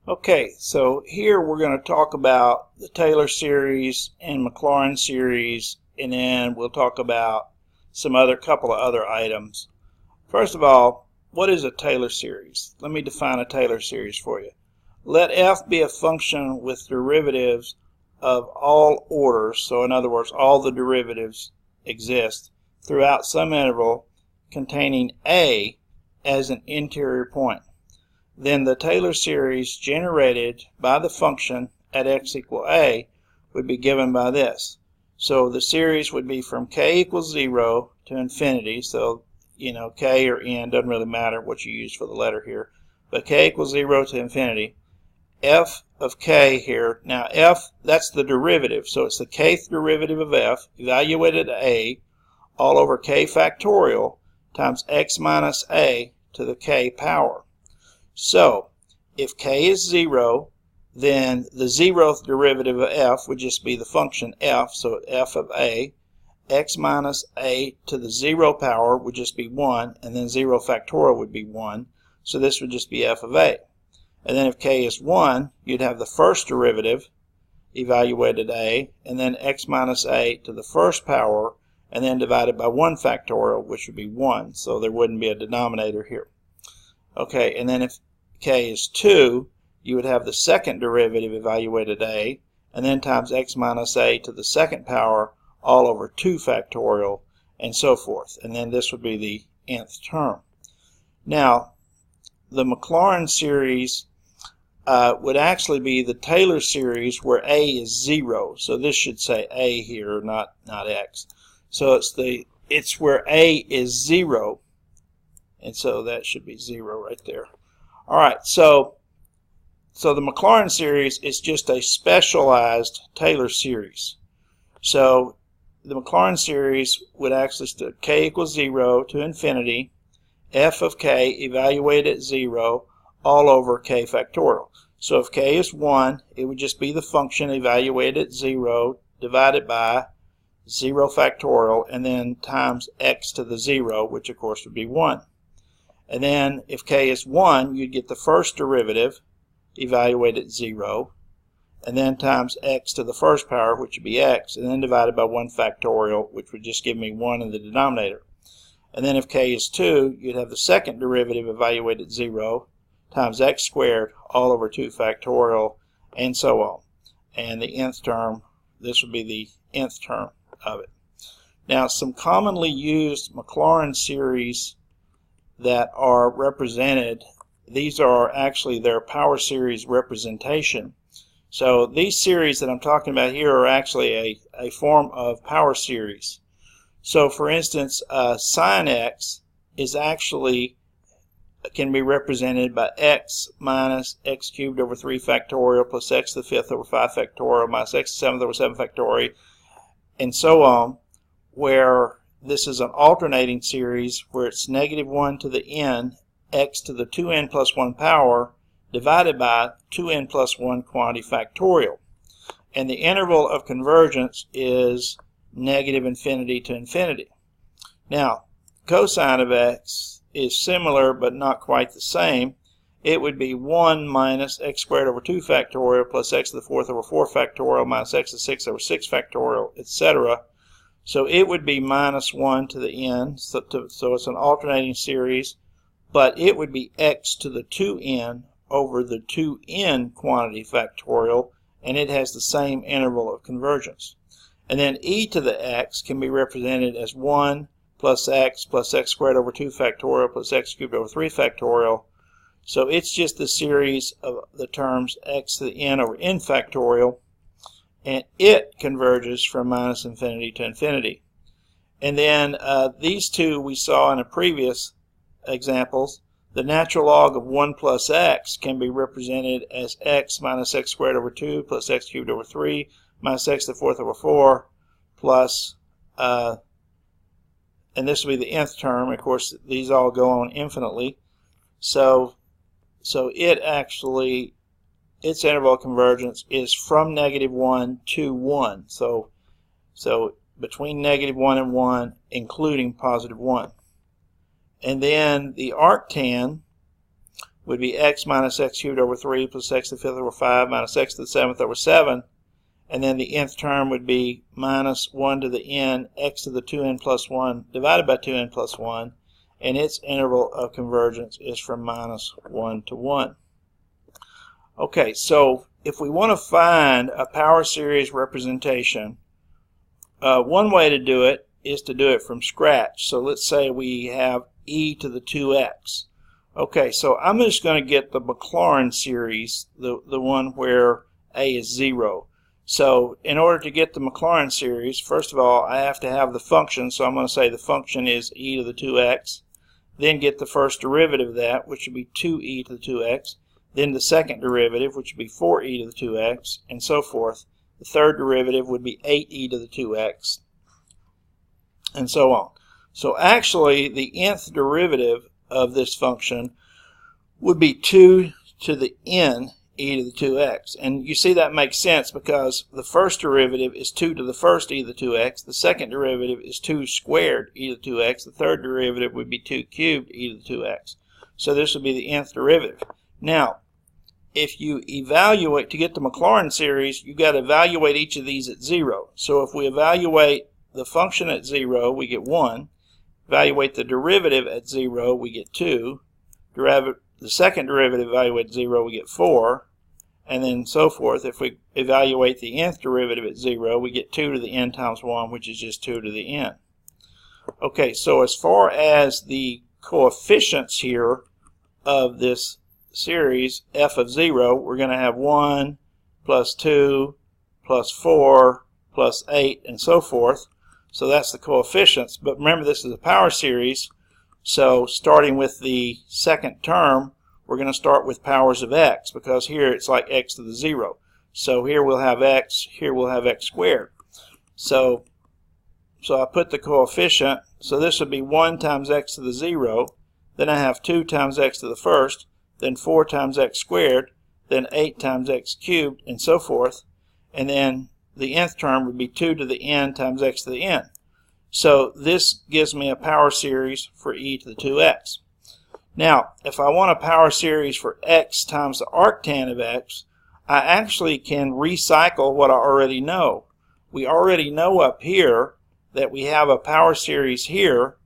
Okay, so here we're going to talk about the Taylor series and McLauren series, and then we'll talk about some couple of other items. First of all, what is a Taylor series? Let me define a Taylor series for you. Let f be a function with derivatives of all orders, so in other words, all the derivatives exist throughout some interval containing a as an interior point. Then the Taylor series generated by the function at x equal a would be given by this. So the series would be from k equals 0 to infinity. So, k or n, doesn't really matter what you use for the letter here. But k equals 0 to infinity. F of k here. Now f, that's the derivative. So it's the kth derivative of f, evaluated at a, all over k factorial times x minus a to the k power. So, if k is 0, then the 0th derivative of f would just be the function f, so f of a. X minus a to the 0 power would just be 1, and then 0 factorial would be 1, so this would just be f of a. And then if k is 1, you'd have the first derivative, evaluated a, and then x minus a to the first power, and then divided by 1 factorial, which would be 1, so there wouldn't be a denominator here. Okay, and then if k is 2, you would have the second derivative evaluated a, and then times x minus a to the second power all over 2 factorial, and so forth. And then this would be the nth term. Now, the McLauren series would actually be the Taylor series where a is 0. So this should say a here, not x. So it's where a is 0, and so that should be 0 right there. All right, so the McLauren series is just a specialized Taylor series. So the McLauren series would actually start k equals 0 to infinity, f of k evaluated at 0 all over k factorial. So if k is 1, it would just be the function evaluated at 0 divided by 0 factorial, and then times x to the 0, which of course would be 1. And then if k is 1, you'd get the first derivative, evaluated at 0, and then times x to the first power, which would be x, and then divided by 1 factorial, which would just give me 1 in the denominator. And then if k is 2, you'd have the second derivative, evaluated at 0, times x squared all over 2 factorial, and so on. And the nth term, this would be the nth term of it. Now, some commonly used McLauren series that are represented, these are actually their power series representation. So these series that I'm talking about here are actually a form of power series. So for instance, sine x is actually can be represented by x minus x cubed over 3 factorial plus x to the 5th over 5 factorial minus x to the 7th over 7 factorial, and so on, where this is an alternating series where it's -1 to the n, x to the 2n plus 1 power, divided by 2n plus 1 quantity factorial. And the interval of convergence is -infinity to infinity. Now, cosine of x is similar but not quite the same. It would be 1 minus x squared over 2 factorial plus x to the 4th over 4 factorial minus x to the 6th over 6 factorial, etc. So it would be -1 to the n, so it's an alternating series, but it would be x to the 2n over the 2n quantity factorial, and it has the same interval of convergence. And then e to the x can be represented as 1 plus x squared over 2 factorial plus x cubed over 3 factorial. So it's just the series of the terms x to the n over n factorial, and it converges from -infinity to infinity. And then these two we saw in the previous examples. The natural log of 1 plus x can be represented as x minus x squared over 2 plus x cubed over 3 minus x to the 4th over 4 plus, and this will be the nth term. Of course, these all go on infinitely. So it actually, its interval of convergence is from -1 to 1. So between -1 and 1, including +1. And then the arctan would be x minus x cubed over 3 plus x to the 5th over 5 minus x to the 7th over 7. And then the nth term would be minus 1 to the n, x to the 2n plus 1 divided by 2n plus 1. And its interval of convergence is from minus 1 to 1. Okay, so if we want to find a power series representation, one way to do it is to do it from scratch. So let's say we have e to the 2x. Okay, so I'm just going to get the McLauren series, the one where a is 0. So in order to get the McLauren series, first of all, I have to have the function. So I'm going to say the function is e to the 2x. Then get the first derivative of that, which would be 2e to the 2x. Then the second derivative, which would be 4e to the 2x, and so forth. The third derivative would be 8e to the 2x, and so on. So actually, the nth derivative of this function would be 2 to the n e to the 2x. And you see that makes sense because the first derivative is 2 to the first e to the 2x. The second derivative is 2 squared e to the 2x. The third derivative would be 2 cubed e to the 2x. So this would be the nth derivative. Now, if you evaluate, to get the McLauren series, you've got to evaluate each of these at 0. So if we evaluate the function at 0, we get 1. Evaluate the derivative at 0, we get 2. The second derivative evaluate at 0, we get 4. And then so forth. If we evaluate the nth derivative at 0, we get 2 to the n times 1, which is just 2 to the n. Okay, so as far as the coefficients here of this series, f of 0, we're going to have 1 plus 2 plus 4 plus 8 and so forth. So that's the coefficients. But remember, this is a power series, so starting with the second term, we're going to start with powers of x, because here it's like x to the 0. So here we'll have x, here we'll have x squared. So I put the coefficient, so this would be 1 times x to the 0, then I have 2 times x to the first, then 4 times x squared, then 8 times x cubed, and so forth. And then the nth term would be 2 to the n times x to the n. So this gives me a power series for e to the 2x. Now, if I want a power series for x times the arctan of x, I actually can recycle what I already know. We already know up here that we have a power series here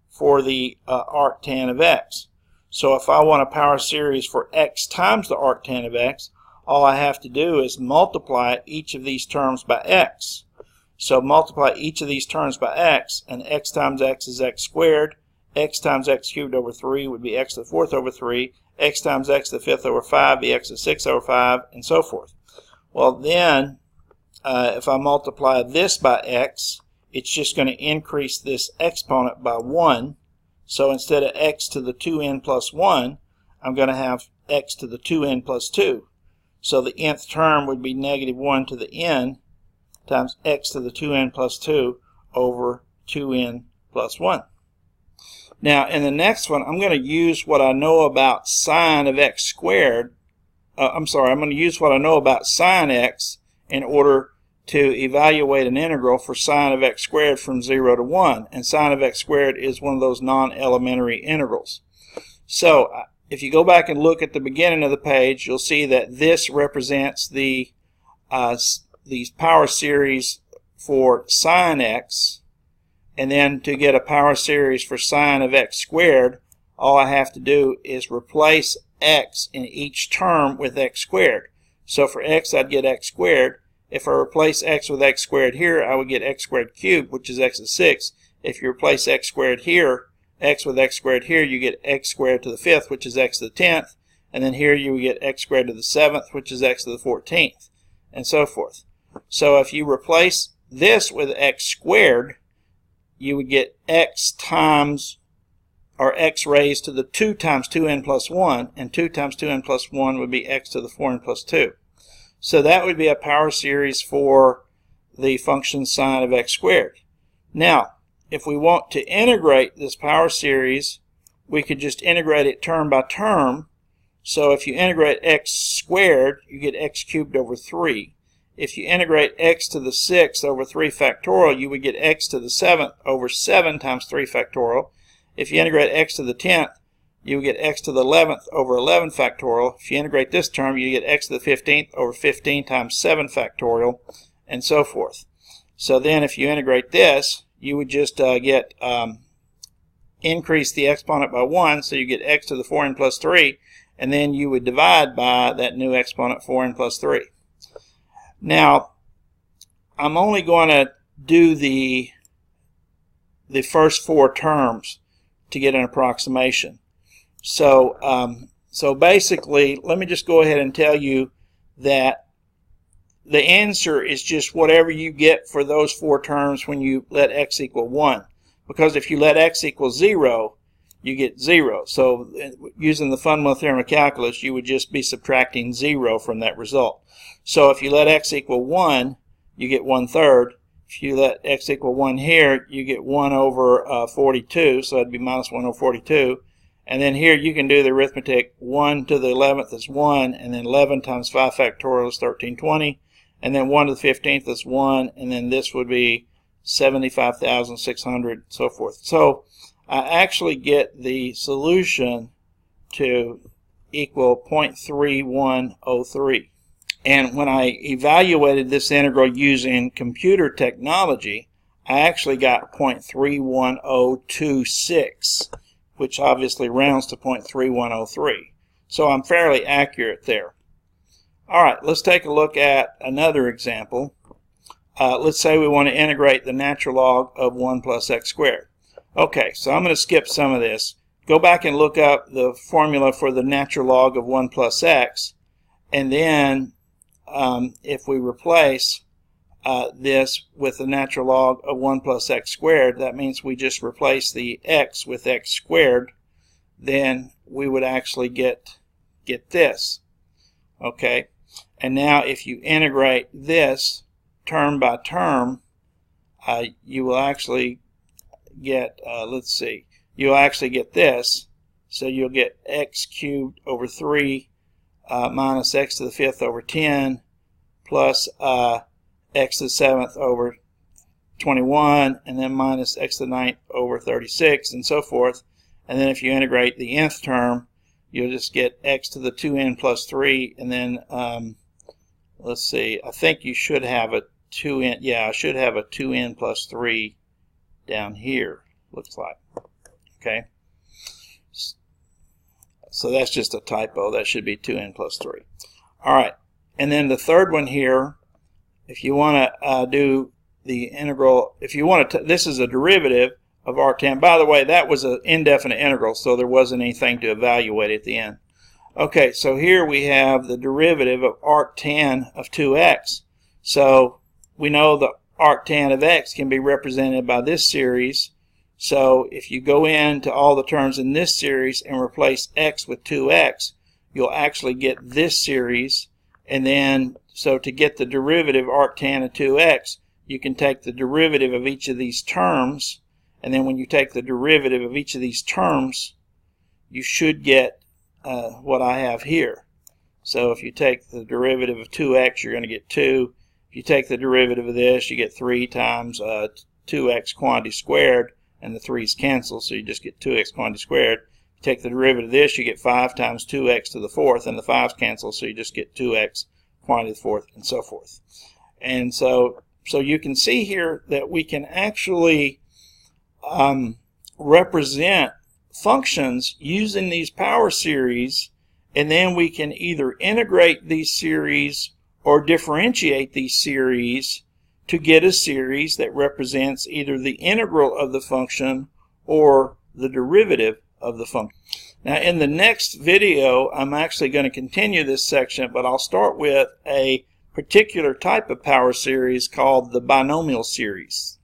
for the arctan of x. So if I want a power series for x times the arctan of x, all I have to do is multiply each of these terms by x. So multiply each of these terms by x, and x times x is x squared. X times x cubed over 3 would be x to the 4th over 3. X times x to the 5th over 5 would be x to the 6th over 5, and so forth. Well, then, if I multiply this by x, it's just going to increase this exponent by 1. So instead of x to the 2n plus 1, I'm going to have x to the 2n plus 2. So the nth term would be negative 1 to the n times x to the 2n plus 2 over 2n plus 1. Now, in the next one, I'm going to use what I know about sine of x squared. I'm going to use what I know about sine x in order to evaluate an integral for sine of x squared from 0 to 1. And sine of x squared is one of those non-elementary integrals. So if you go back and look at the beginning of the page, you'll see that this represents these power series for sine x. And then to get a power series for sine of x squared, all I have to do is replace x in each term with x squared. So for x, I'd get x squared. If I replace x with x squared here, I would get x squared cubed, which is x to the 6th. If you replace x squared here, x with x squared here, you get x squared to the 5th, which is x to the 10th. And then here you would get x squared to the 7th, which is x to the 14th, and so forth. So if you replace this with x squared, you would get x times, or x raised to the 2 times 2n plus 1, and 2 times 2n plus 1 would be x to the 4n plus 2. So that would be a power series for the function sine of x squared. Now, if we want to integrate this power series, we could just integrate it term by term. So if you integrate x squared, you get x cubed over 3. If you integrate x to the 6th over 3 factorial, you would get x to the 7th over 7 times 3 factorial. If you integrate x to the 10th, you get x to the 11th over 11 factorial. If you integrate this term, you get x to the 15th over 15 times 7 factorial, and so forth. So then if you integrate this, you would just increase the exponent by 1, so you get x to the 4n plus 3, and then you would divide by that new exponent 4n plus 3. Now, I'm only going to do the first 4 terms to get an approximation. So, so basically, let me just go ahead and tell you that the answer is just whatever you get for those 4 terms when you let x equal 1. Because if you let x equal 0, you get 0. So using the fundamental theorem of calculus, you would just be subtracting 0 from that result. So if you let x equal 1, you get 1/3. If you let x equal 1 here, you get 1 over 42, so that'd be minus 1 over 42. And then here you can do the arithmetic. 1 to the 11th is 1, and then 11 times 5 factorial is 1320. And then 1 to the 15th is 1, and then this would be 75,600, so forth. So I actually get the solution to equal 0.3103. And when I evaluated this integral using computer technology, I actually got 0.31026, which obviously rounds to 0.3103. So I'm fairly accurate there. All right, let's take a look at another example. Let's say we want to integrate the natural log of 1 plus x squared. Okay, so I'm going to skip some of this. Go back and look up the formula for the natural log of 1 plus x, and then if we replace this with the natural log of 1 plus x squared, that means we just replace the x with x squared, then we would actually get this. Okay, and now if you integrate this term by term, you will actually get, let's see, you'll actually get this. So you'll get x cubed over 3 minus x to the 5th over 10 plus x to the 7th over 21, and then minus x to the 9th over 36, and so forth. And then if you integrate the nth term, you'll just get x to the 2n plus 3, and then let's see, I think you should have a 2n, yeah, I should have a 2n plus 3 down here, looks like. Okay, so that's just a typo. That should be 2n plus 3. All right, and then the third one here, if you want to do the integral, if you want to, this is a derivative of arctan. By the way, that was an indefinite integral, so there wasn't anything to evaluate at the end. Okay, so here we have the derivative of arctan of 2x. So we know the arctan of x can be represented by this series. So if you go into all the terms in this series and replace x with 2x, you'll actually get this series. And then, so to get the derivative arctan of 2x, you can take the derivative of each of these terms. And then when you take the derivative of each of these terms, you should get what I have here. So if you take the derivative of 2x, you're going to get 2. If you take the derivative of this, you get 3 times 2x quantity squared, and the 3's cancel, so you just get 2x quantity squared. If you take the derivative of this, you get 5 times 2x to the 4th, and the 5's cancel, so you just get 2x quantity to the 4th, and so forth. And so you can see here that we can actually represent functions using these power series, and then we can either integrate these series or differentiate these series to get a series that represents either the integral of the function or the derivative of the function. Now in the next video, I'm actually going to continue this section, but I'll start with a particular type of power series called the binomial series.